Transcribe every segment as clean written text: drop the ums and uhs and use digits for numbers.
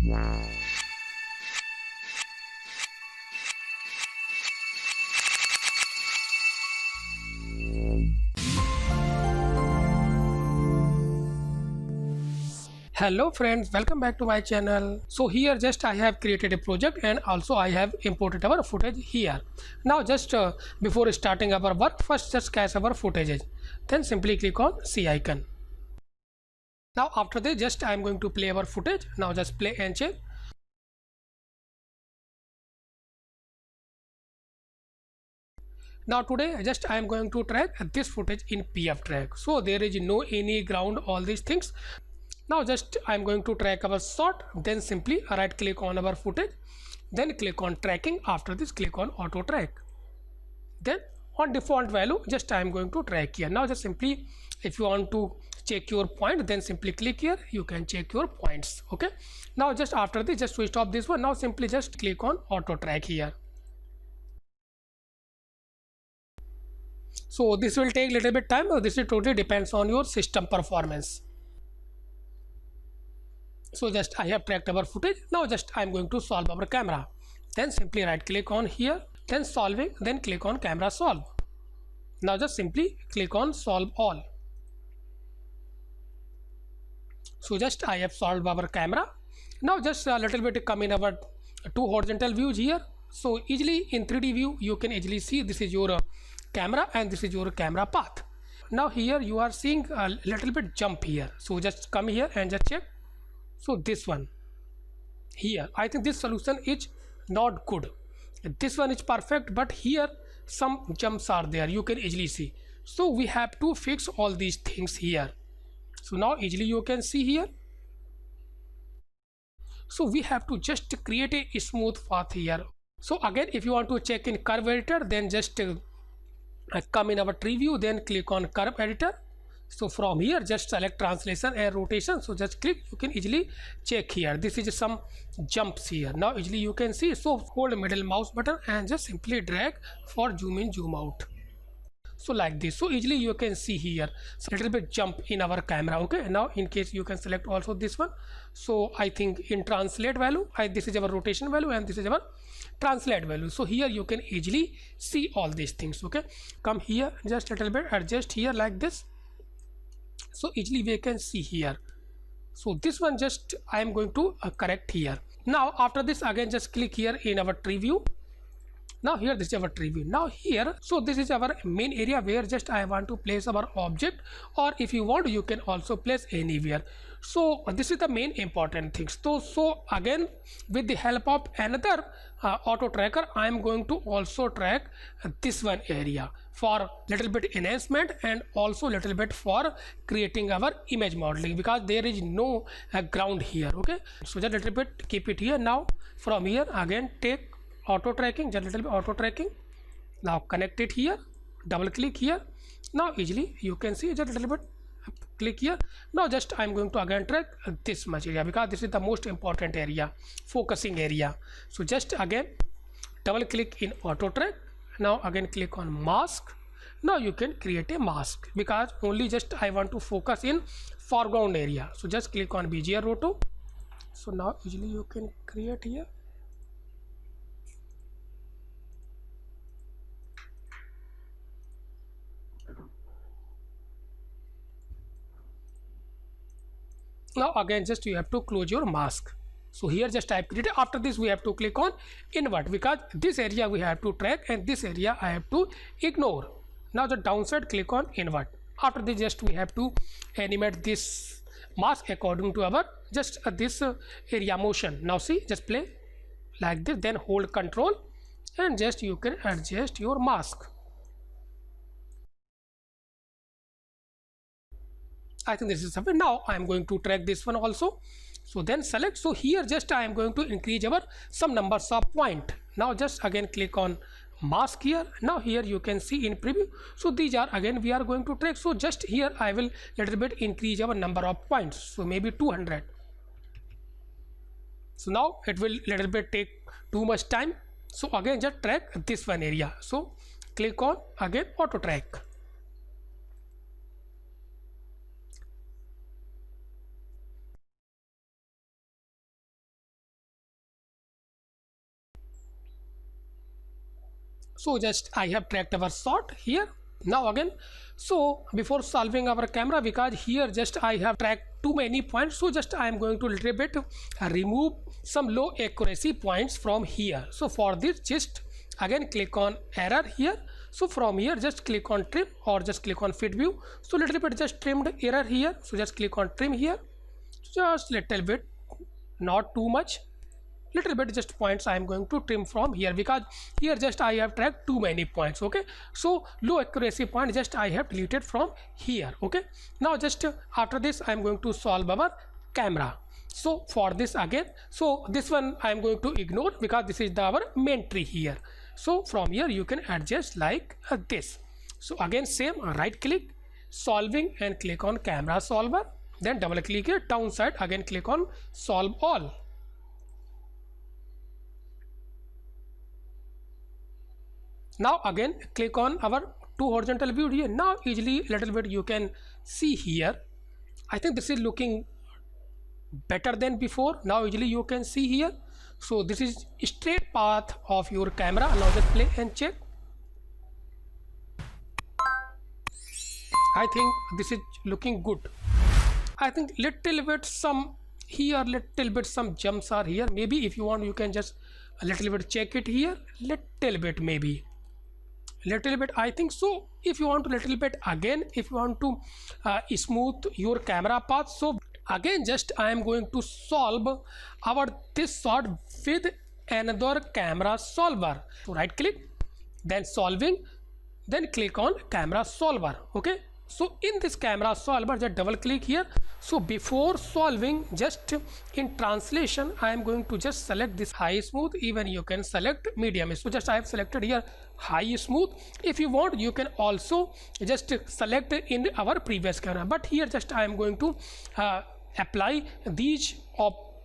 Hello friends, welcome back to my channel. So here just I have created a project and also I have imported our footage here. Now just before starting our work, first just cache our footages, then simply click on C icon. Now after this just I am going to play our footage. Now just play and check. Now today just I am going to track this footage in pftrack. So there is no any ground, all these things. Now just I am going to track our shot, then simply right click on our footage, then click on tracking. After this click on auto track, then on default value just I am going to track here. Now just simply if you want to check your point, then simply click here, you can check your points. Okay, now just after this just to stop this one, now simply just click on auto track here. So this will take little bit time, or this is totally depends on your system performance. So just I have tracked our footage. Now just I am going to solve our camera, then simply right click on here, then solving, then click on camera solve. Now just simply click on solve all. So just I have solved our camera. Now just a little bit come in our two horizontal views here. So easily in 3D view you can easily see this is your camera and this is your camera path. Now here you are seeing a little bit jump here. So just come here and just check. So this one here, I think this solution is not good. This one is perfect, but here some jumps are there, you can easily see. So we have to fix all these things here. So now easily you can see here. So we have to just create a smooth path here. So again if you want to check in curve editor, then just come in our tree view, then click on curve editor. So from here just select translation and rotation. So just click, you can easily check here. This is some jumps here. Now easily you can see. So hold middle mouse button and just simply drag for zoom in, zoom out. So like this. So easily you can see here so little bit jump in our camera. Okay, now in case you can select also this one. So I think in translate value, this is our rotation value and this is our translate value. So here you can easily see all these things. Okay, come here, just a little bit adjust here like this. So easily we can see here. So this one just I am going to correct here. Now after this again just click here in our tree view. Now here this is our tree view. Now here, so this is our main area where just I want to place our object, or if you want you can also place anywhere. So this is the main important things. So again with the help of another auto tracker I am going to also track this one area for little bit enhancement and also little bit for creating our image modeling, because there is no ground here. Okay, so just little bit keep it here. Now from here again take auto tracking, just little bit auto tracking. Now connect it here, double click here. Now easily you can see just a little bit click here. Now just I'm going to again track this much area because this is the most important area, focusing area. So just again double click in auto track. Now again click on mask. Now you can create a mask because only just I want to focus in foreground area. So just click on Bezier Roto. So now easily you can create here. Now again just you have to close your mask. So here just type create. After this we have to click on invert because this area we have to track and this area I have to ignore. Now the downside click on invert. After this just we have to animate this mask according to our just this area motion. Now see, just play like this, then hold control and just you can adjust your mask. I think this is something. Now I am going to track this one also. So then select. So here just I am going to increase our some numbers of point. Now just again click on mask here. Now here you can see in preview. So these are again we are going to track. So just here I will little bit increase our number of points. So maybe 200. So now it will little bit take too much time. So again just track this one area. So click on again auto track. So just I have tracked our shot here. Now again, so before solving our camera, because here just I have tracked too many points, so just I am going to little bit remove some low accuracy points from here. So for this, just again click on error here. So from here just click on trim or just click on fit view. So little bit just trimmed error here. So just click on trim here, just little bit, not too much, little bit just points I am going to trim from here, because here just I have tracked too many points. Okay, so low accuracy point just I have deleted from here. Okay, now just after this I am going to solve our camera. So for this again, so this one I am going to ignore because this is our main tree here. So from here you can adjust like this. So again same, right click, solving, and click on camera solver, then double click here, downside, again click on solve all. Now again click on our two horizontal view here. Now easily little bit you can see here, I think this is looking better than before. Now easily you can see here, so this is straight path of your camera. Now just play and check. I think this is looking good. I think little bit some here, little bit some jumps are here. Maybe if you want you can just a little bit check it here, little bit, maybe little bit, I think so. If you want to little bit again, if you want to smooth your camera path, so again just I am going to solve our this shot with another camera solver. So right click, then solving, then click on camera solver. Okay, so in this camera solver just double click here. So before solving, just in translation I am going to just select this high smooth, even you can select medium. So just I have selected here high smooth. If you want you can also just select in our previous camera, but here just I am going to apply these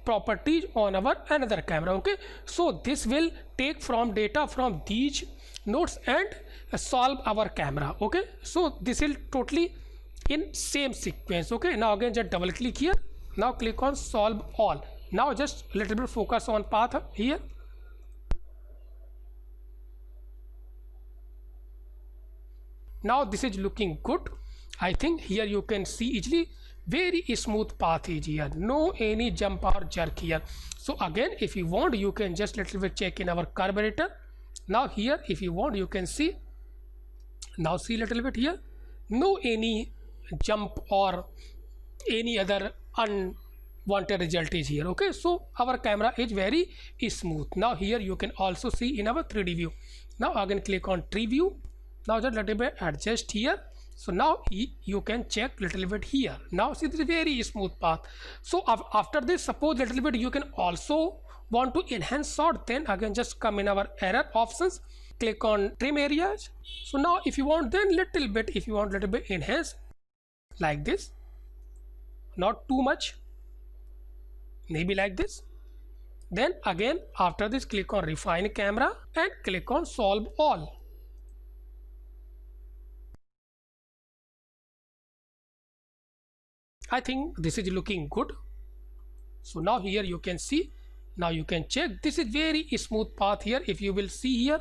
properties on our another camera. Okay, so this will take from data from these nodes and solve our camera. Okay, so this will totally in same sequence. Okay, now again just double click here, now click on solve all. Now just a little bit focus on path here. Now this is looking good. I think here you can see easily very smooth path is here, no any jump or jerk here. So again if you want you can just little bit check in our curve editor. Now here if you want you can see, now see little bit here, no any jump or any other unwanted result is here. Okay, so our camera is very smooth. Now here you can also see in our 3D view. Now again click on tree view, now just little bit adjust here. So now you can check little bit here. Now see this is very smooth path. So after this, suppose little bit you can also want to enhance shot, then again just come in our error options, click on trim areas. So now if you want then little bit, if you want little bit enhance like this, not too much, maybe like this. Then again after this click on refine camera and click on solve all. I think this is looking good. So now here you can see, now you can check, this is very smooth path here. If you will see here,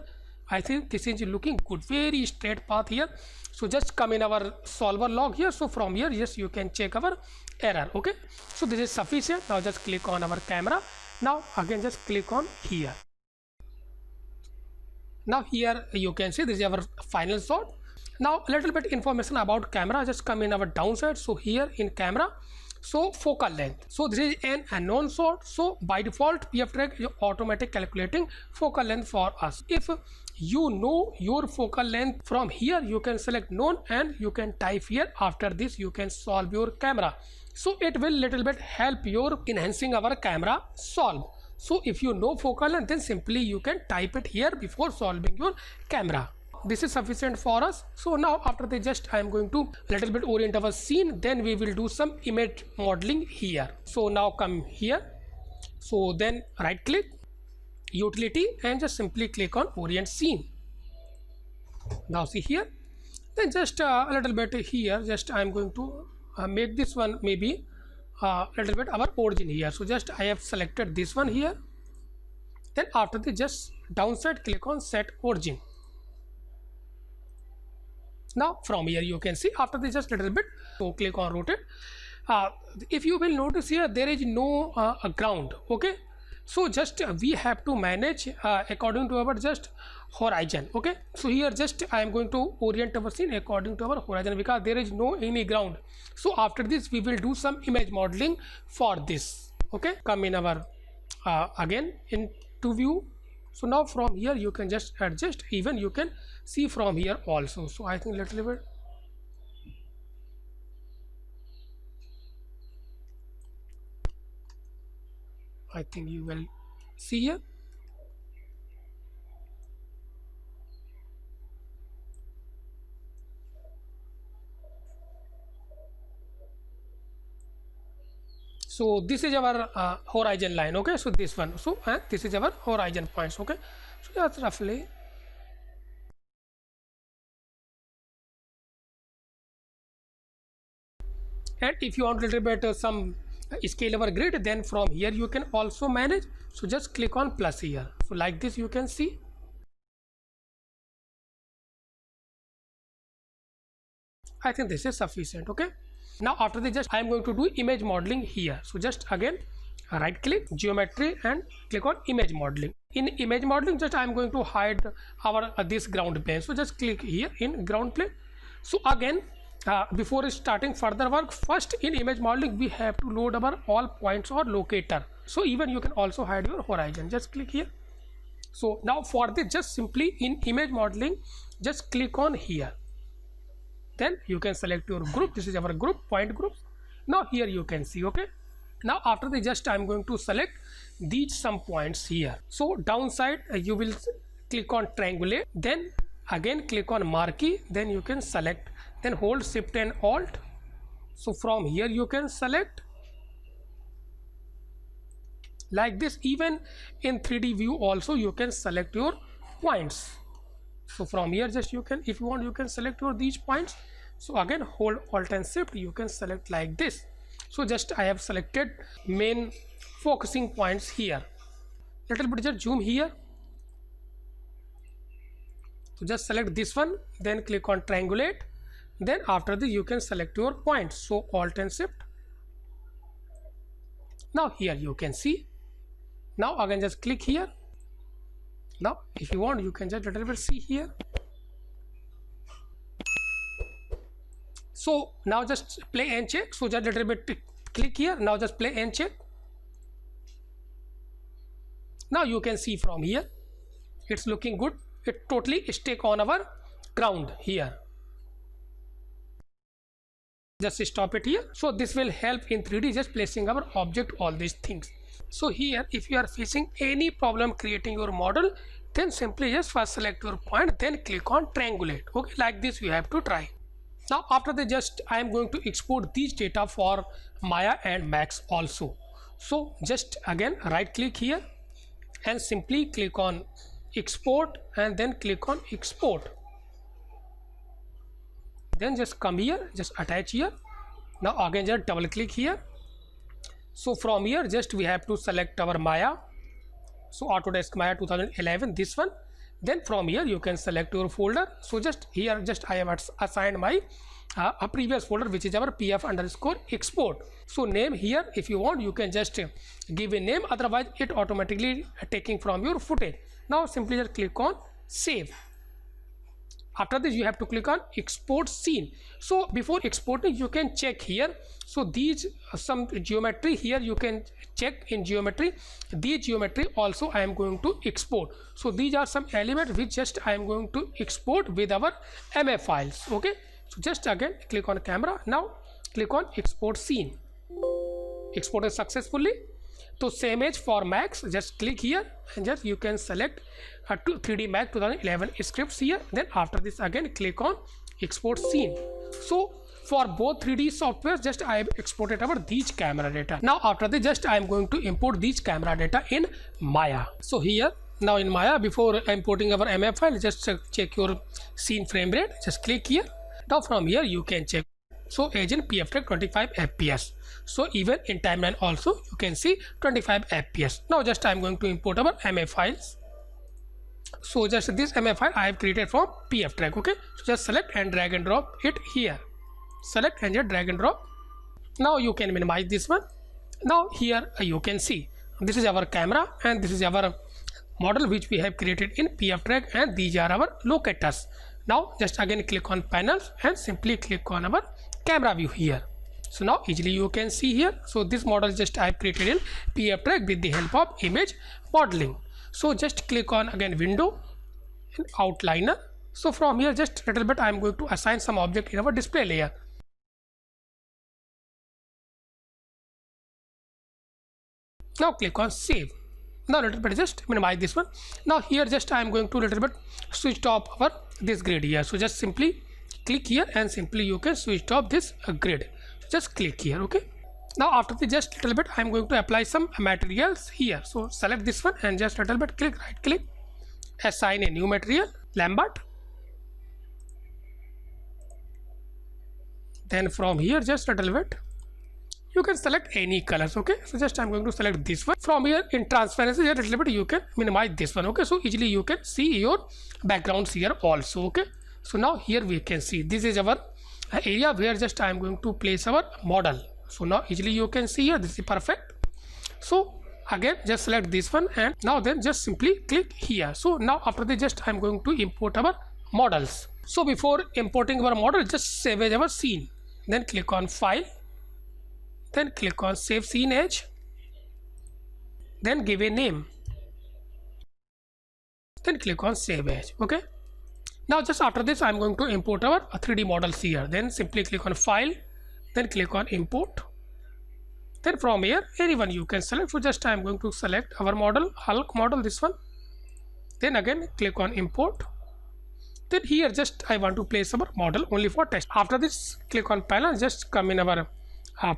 I think this is looking good, very straight path here. So just come in our solver log here. So from here yes you can check our error. Okay, so this is sufficient. Now just click on our camera. Now again just click on here. Now here you can see this is our final shot. Now a little bit information about camera, just come in our downside. So here in camera, so focal length, so this is an unknown shot. So by default PFTrack automatic calculating focal length for us. If you know your focal length, from here you can select known and you can type here. After this you can solve your camera, so it will little bit help your enhancing our camera solve. So if you know focal length, then simply you can type it here before solving your camera. This is sufficient for us. So now after this just I am going to little bit orient our scene, then we will do some image modeling here. So now come here, so then right click utility and just simply click on orient scene. Now see here, then just a little bit here, just I am going to make this one maybe a little bit our origin here. So just I have selected this one here, then after this just downside click on set origin. Now from here you can see, after this just little bit, so click on rotate. If you will notice here, there is no ground. Okay, so just we have to manage according to our just horizon. Okay, so here just I am going to orient our scene according to our horizon because there is no any ground. So after this we will do some image modeling for this. Okay, come in our again into view. So now from here you can just adjust, even you can see from here also. So I think little bit, I think you will see here. So this is our horizon line. Okay, so this one, so this is our horizon points. Okay, so that's roughly. And if you want a little bit some scale over grid, then from here you can also manage. So just click on plus here. So like this you can see. I think this is sufficient. Okay, now after this just I am going to do image modeling here. So just again right click geometry and click on image modeling. In image modeling just I am going to hide our this ground plane. So just click here in ground plane. So again before starting further work, first in image modeling we have to load our all points or locator. So even you can also hide your horizon. Just click here. So now for this just simply in image modeling just click on here. Then you can select your group. This is our group, point groups. Now here you can see. Okay, now after the just I'm going to select these some points here. So downside you will click on triangulate, then again click on marquee, then you can select, then hold shift and alt. So from here you can select like this. Even in 3D view also you can select your points. So from here just you can, if you want, you can select your these points. So again hold alt and shift, you can select like this. So just I have selected main focusing points here. Little bit just zoom here. So just select this one, then click on triangulate, then after this you can select your points. So alt and shift. Now here you can see. Now again just click here. Now if you want you can just little bit see here. So now just play and check. So just little bit click here. Now just play and check. Now you can see from here it's looking good. It totally stick on our ground here. Just stop it here. So this will help in 3D just placing our object, all these things. So here if you are facing any problem creating your model, then simply just first select your point, then click on triangulate. Okay, like this you have to try. Now after the just I am going to export these data for Maya and Max also. So just again right click here and simply click on export and then click on export. Then just come here, just attach here. Now again just double click here. So from here just we have to select our Maya. So Autodesk Maya 2011, this one. Then from here you can select your folder. So just here just I have assigned my a previous folder, which is our pf_export. So name here, if you want you can just give a name, otherwise it automatically taking from your footage. Now simply just click on save. After this you have to click on export scene. So before exporting you can check here. So these some geometry here you can check in geometry. These geometry also I am going to export. So these are some elements which just I am going to export with our MF files. Okay, so just again click on camera. Now click on export scene. Exported successfully. So same as for Max, just click here and just you can select 3D Max 2011 scripts here. Then after this again click on export scene. So for both 3D software just I have exported our these camera data. Now after this just I am going to import these camera data in Maya. So here now in Maya, before importing our MF file, just check your scene frame rate. Just click here. Now from here you can check. So agent PFTech 25 FPS. So even in timeline also you can see 25 FPS. Now just I am going to import our MF files. So just this MF file I have created from pftrack. Okay, so just select and drag and drop it here. Select and just drag and drop. Now you can minimize this one. Now here you can see this is our camera and this is our model which we have created in pftrack, and these are our locators. Now just again click on panels and simply click on our camera view here. So now easily you can see here. So this model just I have created in pftrack with the help of image modeling. So just click on again window and outliner. So from here just a little bit I am going to assign some object in our display layer. Now click on save. Now little bit just minimize this one. Now here just I am going to little bit switch off our this grid here. So just simply click here and simply you can switch off this grid. So just click here. Okay. Now after the just little bit I am going to apply some materials here. So select this one and just little bit click, right click, assign a new material, Lambert. Then from here just little bit you can select any colors. Okay, so just I'm going to select this one. From here in transparency just a little bit you can minimize this one. Okay, so easily you can see your backgrounds here also. Okay, so now here we can see this is our area where just I'm going to place our model. So now easily you can see here this is perfect. So again just select this one and now then just simply click here. So now after this just I'm going to import our models. So before importing our model just save as our scene, then click on file, then click on save scene as, then give a name, then click on save as. Okay, now just after this I'm going to import our 3D models here. Then simply click on file, then click on import. Then from here anyone you can select. So just I'm going to select our model, Hulk model, this one. Then again click on import. Then here just I want to place our model only for test. After this click on panel, just come in our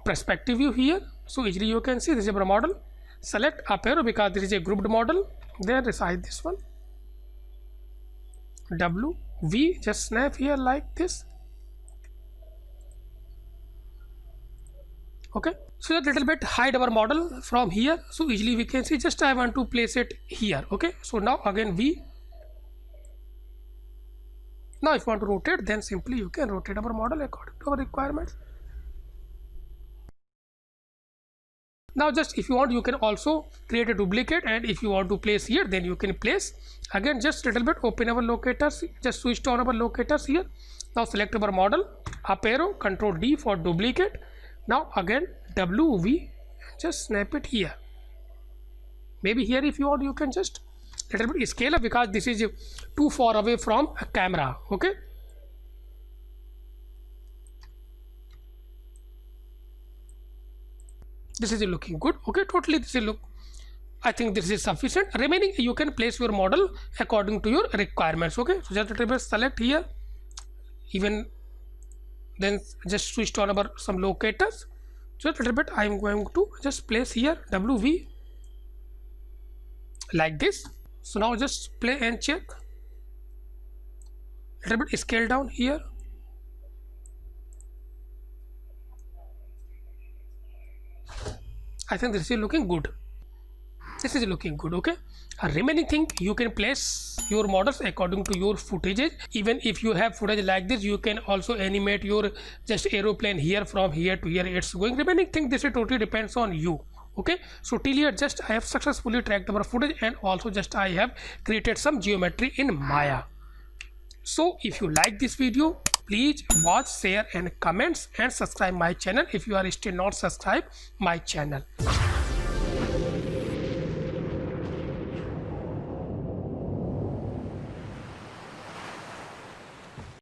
perspective view here. So easily you can see this is our model. Select up arrow because this is a grouped model. Then resize this one, W V, just snap here like this. Okay, so a little bit hide our model from here. So easily we can see just I want to place it here. Okay, so now again V. Now if you want to rotate, then simply you can rotate our model according to our requirements. Now just if you want you can also create a duplicate, and if you want to place here then you can place. Again just little bit open our locators, just switch on our locators here. Now select our model, up arrow, Control D for duplicate. Now again WV, just snap it here. Maybe here if you want you can just little bit scale up because this is too far away from a camera. Okay, this is looking good. Okay, totally this is look, I think this is sufficient. Remaining you can place your model according to your requirements. Okay, so just a little bit select here, even then just switch on our some locators. Just a little bit I am going to just place here WV like this. So now just play and check. A little bit scale down here. I think this is looking good. This is looking good. Okay, remaining thing you can place your models according to your footages. Even if you have footage like this, you can also animate your just aeroplane here, from here to here it's going. Remaining thing this is totally depends on you. Okay, so till here just I have successfully tracked our footage, and also just I have created some geometry in Maya. So if you like this video, please watch, share and comments, and subscribe my channel if you are still not subscribed my channel.